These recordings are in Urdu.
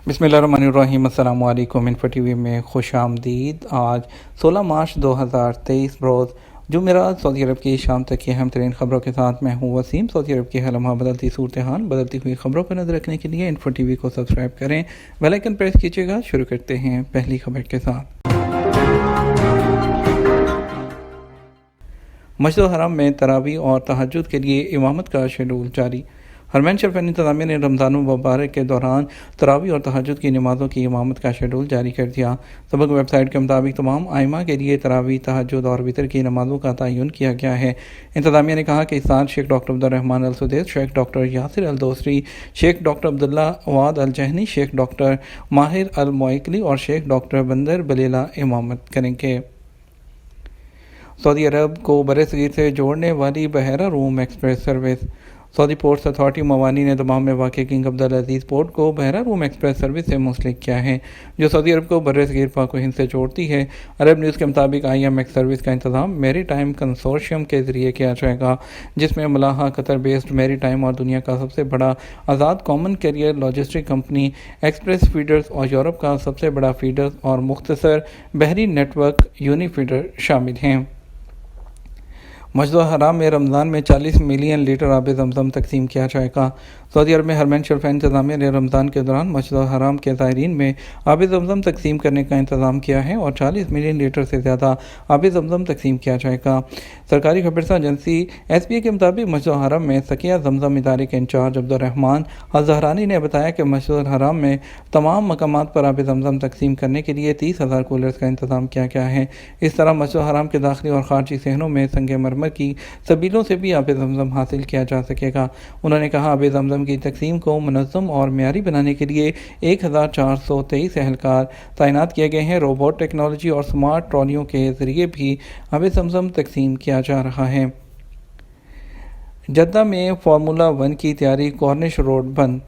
بسم اللہ الرحمن الرحیم۔ السلام علیکم۔ انفو ٹی وی میں خوش آمدید۔ آج 16 مارچ 2023 روز جمعرات، سعودی عرب کی شام تک کی اہم ترین خبروں کے ساتھ میں ہوں وسیم۔ سعودی عرب کی لمحہ بدلتی صورتحال، بدلتی ہوئی خبروں پر نظر رکھنے کے لیے انفو ٹی وی کو سبسکرائب کریں، بیل آئیکن پریس کیجیے گا۔ شروع کرتے ہیں پہلی خبر کے ساتھ۔ مسجد الحرام میں تراویح اور تہجد کے لیے امامت کا شیڈول جاری۔ حرمین شریفین انتظامیہ نے رمضان المبارک کے دوران تراویح اور تہجد کی نمازوں کی امامت کا شیڈول جاری کر دیا۔ سبق ویب سائٹ کے مطابق تمام ائمہ کے لیے تراویح، تہجد اور وتر کی نمازوں کا تعین کیا گیا ہے۔ انتظامیہ نے کہا کہ اس سال شیخ ڈاکٹر عبدالرحمن السدیس، شیخ ڈاکٹر یاسر الدوسری، شیخ ڈاکٹر عبداللہ واد الجہنی، شیخ ڈاکٹر ماہر الموئکلی اور شیخ ڈاکٹر بندر بلیلہ امامت کریں گے۔ سعودی عرب کو برصغیر سے جوڑنے والی بحیرہ روم ایکسپریس سروس۔ سعودی پورٹس اتھارٹی موانی نے دمام میں واقع کنگ عبدالعزیز پورٹ کو بحیرہ روم ایکسپریس سروس سے منسلک کیا ہے، جو سعودی عرب کو برصغیر پاک و ہند سے جوڑتی ہے۔ عرب نیوز کے مطابق IMX سروس کا انتظام میری ٹائم کنسورشیم کے ذریعے کیا جائے گا، جس میں ملاحہ قطر بیسڈ میری ٹائم اور دنیا کا سب سے بڑا آزاد common carrier logistic company express feeders اور یورپ کا سب سے بڑا فیڈرز اور مختصر بحری نیٹ ورک یونی فیڈر شامل ہیں۔ مسجد الحرام میں رمضان میں 40 ملین لیٹر آب زمزم تقسیم کیا جائے گا۔ سعودی عرب میں حرمین شریفین انتظامیہ نے رمضان کے دوران مسجد الحرام کے زائرین میں آب زمزم تقسیم کرنے کا انتظام کیا ہے اور 40 ملین لیٹر سے زیادہ آب زمزم تقسیم کیا جائے گا۔ سرکاری خبررساں ایجنسی SPA کے مطابق مسجد الحرام میں سقیہ زمزم ادارے کے انچارج عبدالرحمن الزہرانی نے بتایا کہ مسجد الحرام میں تمام مقامات پر آب زمزم تقسیم کرنے کے لیے 30,000 کولرز کا انتظام کیا گیا ہے۔ اس طرح مسجد الحرام کے داخلی اور خارجی صحنوں میں سنگ مرمر کی سبیلوں سے بھی آب زمزم حاصل کیا جا سکے گا۔ انہوں نے کہا آب زمزم کی تقسیم کو منظم اور معیاری بنانے کے لیے 1423 اہلکار تعینات کیے گئے ہیں۔ روبوٹ ٹیکنالوجی اور سمارٹ ٹرالیوں کے ذریعے بھی آب زمزم تقسیم کیا جا رہا ہے۔ جدہ میں فارمولا 1 کی تیاری، کارنش روڈ بند۔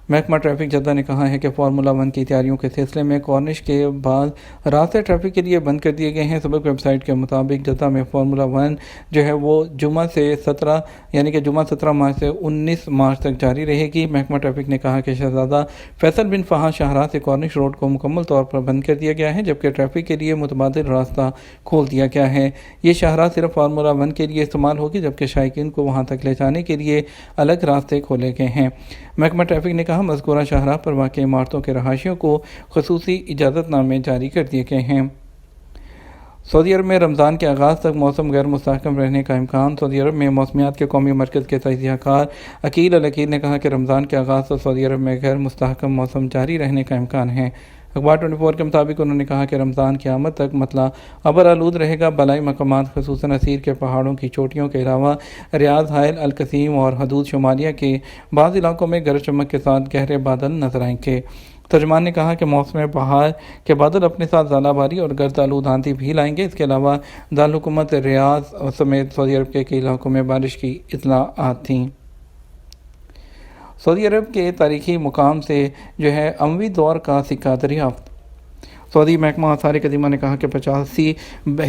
محکمہ ٹریفک جدہ نے کہا ہے کہ فارمولا 1 کی تیاریوں کے سلسلے میں کارنش کے بعد راستے ٹریفک کے لیے بند کر دیے گئے ہیں۔ سبق ویب سائٹ کے مطابق جدہ میں فارمولا 1 جو ہے وہ جمعہ 17 مارچ سے 19 مارچ تک جاری رہے گی۔ محکمہ ٹریفک نے کہا کہ شہزادہ فیصل بن فہد شاہراہ سے کارنش روڈ کو مکمل طور پر بند کر دیا گیا ہے، جبکہ ٹریفک کے لیے متبادل راستہ کھول دیا گیا ہے۔ یہ شاہراہ صرف فارمولا 1 کے لیے استعمال ہوگی، جبکہ شائقین کو وہاں تک لے جانے کے لیے الگ راستے کھولے گئے ہیں۔ محکمہ ٹریفک نے کہا مذکورہ شاہراہ پر واقع عمارتوں کے رہائشیوں کو خصوصی اجازت نامے جاری کر دیے گئے ہیں۔ سعودی عرب میں رمضان کے آغاز تک موسم غیر مستحکم رہنے کا امکان۔ سعودی عرب میں موسمیات کے قومی مرکز کے تجزیہ کار عقیل العقیل نے کہا کہ رمضان کے آغاز سے سعودی عرب میں غیر مستحکم موسم جاری رہنے کا امکان ہے۔ اخبار 24 کے مطابق انہوں نے کہا کہ رمضان کی آمد تک مطلع ابر آلود رہے گا۔ بالائی مقامات خصوصاً اسیر کے پہاڑوں کی چوٹیوں کے علاوہ ریاض، حائل، القصیم اور حدود شمالیہ کے بعض علاقوں میں گرج چمک کے ساتھ گہرے بادل نظر آئیں گے۔ ترجمان نے کہا کہ موسم بہار کے بادل اپنے ساتھ ژالہ باری اور گرد آلود آندھی بھی لائیں گے۔ اس کے علاوہ دارالحکومت ریاض سمیت سعودی عرب کے کئی علاقوں میں بارش کی اطلاعات تھیں۔ سعودی عرب کے تاریخی مقام سے اموی دور کا سکہ دریافت۔ سعودی محکمہ آثار قدیمہ نے کہا کہ 85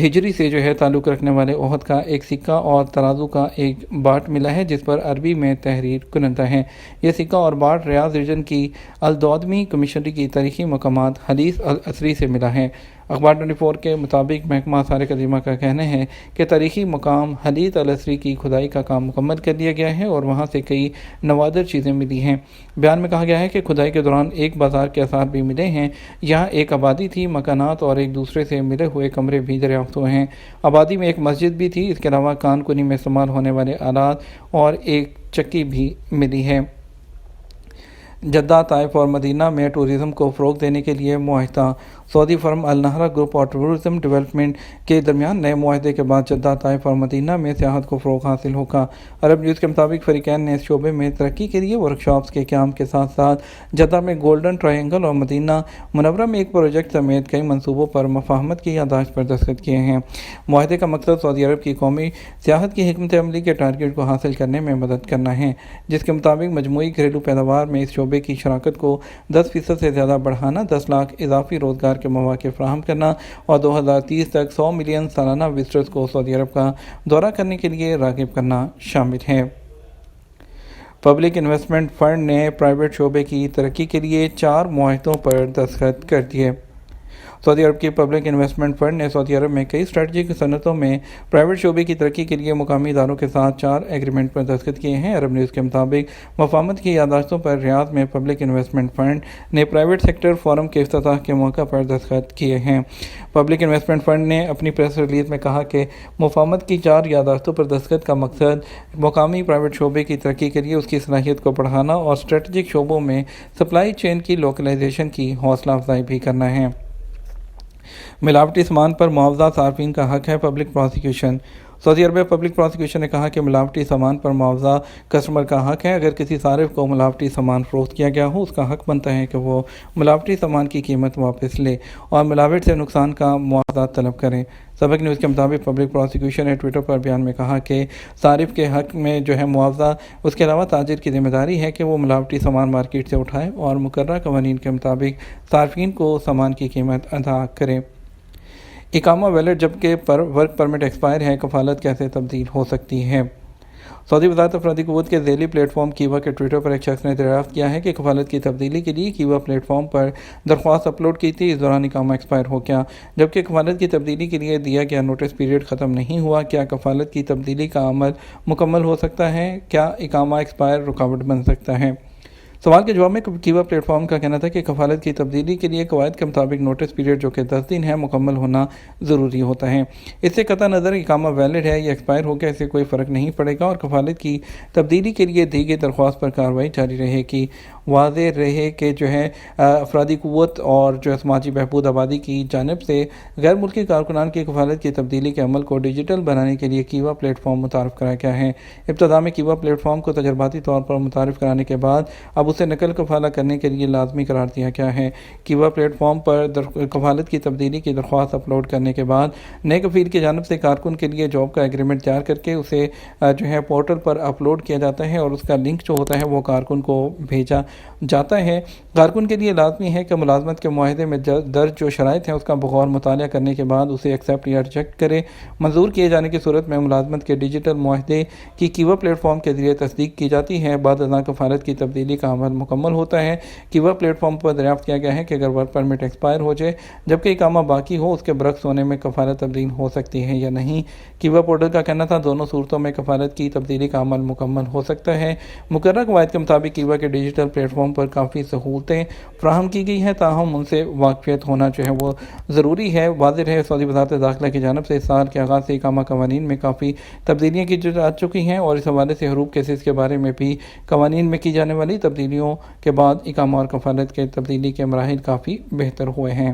ہجری سے تعلق رکھنے والے عہد کا ایک سکہ اور ترازو کا ایک باٹ ملا ہے، جس پر عربی میں تحریر کنندہ ہے۔ یہ سکہ اور باٹ ریاض ریجن کی الدودمی کمیشنری کی تاریخی مقامات حدیث العصری سے ملا ہے۔ اخبار 24 کے مطابق محکمہ آثار قدیمہ کا کہنا ہے کہ تاریخی مقام حدیث العصری کی کھدائی کا کام مکمل کر لیا گیا ہے اور وہاں سے کئی نوادر چیزیں ملی ہیں۔ بیان میں کہا گیا ہے کہ کھدائی کے دوران ایک بازار کے آثار بھی ملے ہیں۔ یہاں ایک آبادی تھی، مکانات اور ایک دوسرے سے ملے ہوئے کمرے بھی دریافت ہوئے ہیں۔ آبادی میں ایک مسجد بھی تھی۔ اس کے علاوہ کان کنی میں استعمال ہونے والے آلات اور ایک چکی بھی ملی ہے۔ جدہ، طائف اور مدینہ میں ٹورزم کو فروغ دینے کے لیے معاہدہ۔ سعودی فرم النہرہ گروپ اور ٹورزم ڈیولپمنٹ کے درمیان نئے معاہدے کے بعد جدہ، طائف اور مدینہ میں سیاحت کو فروغ حاصل ہوگا۔ عرب نیوز کے مطابق فریقین نے اس شعبے میں ترقی کے لیے ورکشاپس کے قیام کے ساتھ ساتھ جدہ میں گولڈن ٹرائنگل اور مدینہ منورہ میں ایک پروجیکٹ سمیت کئی منصوبوں پر مفاہمت کی یادداشت پر دستخط کیے ہیں۔ معاہدے کا مقصد سعودی عرب کی قومی سیاحت کی حکمت عملی کے ٹارگیٹ کو حاصل کرنے میں مدد کرنا ہے، جس کے مطابق مجموعی گھریلو پیداوار میں اس شعبے کی شراکت کو 10% سے زیادہ بڑھانا، 10 لاکھ اضافی روزگار کے مواقع فراہم کرنا اور 2030 تک 100 ملین سالانہ وزٹرز کو سعودی عرب کا دورہ کرنے کے لیے راغب کرنا شامل ہے۔ پبلک انویسٹمنٹ فنڈ نے پرائیویٹ شعبے کی ترقی کے لیے 4 معاہدوں پر دستخط کر دیے۔ سعودی عرب کی پبلک انویسٹمنٹ فنڈ نے سعودی عرب میں کئی اسٹریٹجک صنعتوں میں پرائیویٹ شعبے کی ترقی کے لیے مقامی اداروں کے ساتھ 4 ایگریمنٹ پر دستخط کیے ہیں۔ عرب نیوز کے مطابق مفاہمت کی یادداشتوں پر ریاض میں پبلک انویسٹمنٹ فنڈ نے پرائیویٹ سیکٹر فورم کے افتتاح کے موقع پر دستخط کیے ہیں۔ پبلک انویسٹمنٹ فنڈ نے اپنی پریس ریلیز میں کہا کہ مفاہمت کی 4 یادداشتوں پر دستخط کا مقصد مقامی پرائیویٹ شعبے کی ترقی کے لیے اس کی صلاحیت کو بڑھانا اور اسٹریٹجک شعبوں میں سپلائی چین کی لوکلائزیشن کی حوصلہ افزائی بھی کرنا ہے۔ ملاوٹی سامان پر معاوضہ صارفین کا حق ہے، پبلک پراسیکیوشن۔ سعودی عرب پبلک پراسیکیوشن نے کہا کہ ملاوٹی سامان پر معاوضہ کسٹمر کا حق ہے۔ اگر کسی صارف کو ملاوٹی سامان فروخت کیا گیا ہو، اس کا حق بنتا ہے کہ وہ ملاوٹی سامان کی قیمت واپس لے اور ملاوٹ سے نقصان کا معاوضہ طلب کرے۔ سبق نیوز کے مطابق پبلک پراسیکیوشن نے ٹویٹر پر بیان میں کہا کہ صارف کے حق میں معاوضہ، اس کے علاوہ تاجر کی ذمہ داری ہے کہ وہ ملاوٹی سامان مارکیٹ سے اٹھائے اور مقررہ قوانین کے مطابق صارفین کو سامان کی قیمت ادا کرے۔ اقامہ ویلڈ جبکہ ورک پرمٹ ایکسپائر ہے، کفالت کیسے تبدیل ہو سکتی ہے؟ سعودی وزارت افرادی قوت کے ذیلی پلیٹ فارم کیوا کے ٹویٹر پر ایک شخص نے دریافت کیا ہے کہ کفالت کی تبدیلی کے لیے کیوا پلیٹ فارم پر درخواست اپلوڈ کی تھی، اس دوران اقامہ ایکسپائر ہو گیا۔ جبکہ کفالت کی تبدیلی کے لیے دیا گیا نوٹس پیریڈ ختم نہیں ہوا، کیا کفالت کی تبدیلی کا عمل مکمل ہو سکتا ہے؟ کیا اقامہ ایکسپائر رکاوٹ بن سکتا ہے؟ سوال کے جواب میں کیوا پلیٹ فارم کا کہنا تھا کہ کفالت کی تبدیلی کے لیے قواعد کے مطابق نوٹس پیریڈ جو کہ 10 دن ہے مکمل ہونا ضروری ہوتا ہے۔ اس سے قطع نظر اقامہ ویلڈ ہے یا ایکسپائر ہو گیا، اس سے کوئی فرق نہیں پڑے گا اور کفالت کی تبدیلی کے لیے دی گئی درخواست پر کارروائی جاری رہے گی۔ واضح رہے کہ افرادی قوت اور سماجی بہبود آبادی کی جانب سے غیر ملکی کارکنان کی کفالت کی تبدیلی کے عمل کو ڈیجیٹل بنانے کے لیے کیوا پلیٹ فارم متعارف کرایا گیا ہے۔ ابتدا میں کیوا پلیٹ فارم کو تجرباتی طور پر متعارف کرانے کے بعد اب اسے نقل کفالہ کرنے کے لیے لازمی قرار دیا گیا ہے۔ کیوا پلیٹ فارم پر کفالت کی تبدیلی کی درخواست اپلوڈ کرنے کے بعد نئے کفیل کی جانب سے کارکن کے لیے جاب کا ایگریمنٹ تیار کر کے اسے پورٹل پر اپلوڈ کیا جاتا ہے اور اس کا لنک جو ہوتا ہے وہ کارکن کو بھیجا جاتا ہے۔ کارکن کے لیے لازمی ہے کہ ملازمت کے معاہدے میں درج جو شرائط ہیں اس کا بغور مطالعہ کرنے کے بعد اسے ایکسیپٹ یا ریجیکٹ کرے۔ منظور کیے جانے کی صورت میں ملازمت کے ڈیجیٹل معاہدے کی کیوا پلیٹ فارم کے ذریعے تصدیق کی جاتی ہے۔ بعد ازاں کفالت کی تبدیلی کا عمل مکمل ہوتا ہے۔ کیوا پلیٹ فارم پر دریافت کیا گیا ہے کہ اگر ورک پرمٹ ایکسپائر ہو جائے جبکہ اقامہ باقی ہو، اس کے برعکس ہونے میں کفالت تبدیل ہو سکتی ہے یا نہیں۔ کیوا پورٹل کا کہنا تھا دونوں صورتوں میں کفالت کی تبدیلی کا عمل مکمل ہو سکتا ہے۔ مقررہ قواعد کے مطابق کیوا کے ڈیجیٹل پلیٹ فارم پر کافی سہولتیں فراہم کی گئی ہیں، تاہم ان سے واقفیت ہونا وہ ضروری ہے۔ واضح رہے سعودی وزارت داخلہ کی جانب سے اس سال کے آغاز سے اقامہ قوانین میں کافی تبدیلیاں کی جا چکی ہیں اور اس حوالے سے حروب کیسز کے بارے میں بھی قوانین میں کی جانے والی تبدیلیوں کے بعد اقامہ اور کفالت کے تبدیلی کے مراحل کافی بہتر ہوئے ہیں۔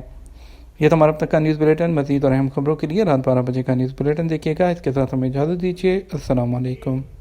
یہ تو ہمارا اب تک کا نیوز بلیٹن، مزید اور اہم خبروں کے لیے رات 12 بجے کا نیوز بلیٹن دیکھیے گا۔ اس کے ساتھ ہمیں اجازت دیجیے۔ السلام علیکم۔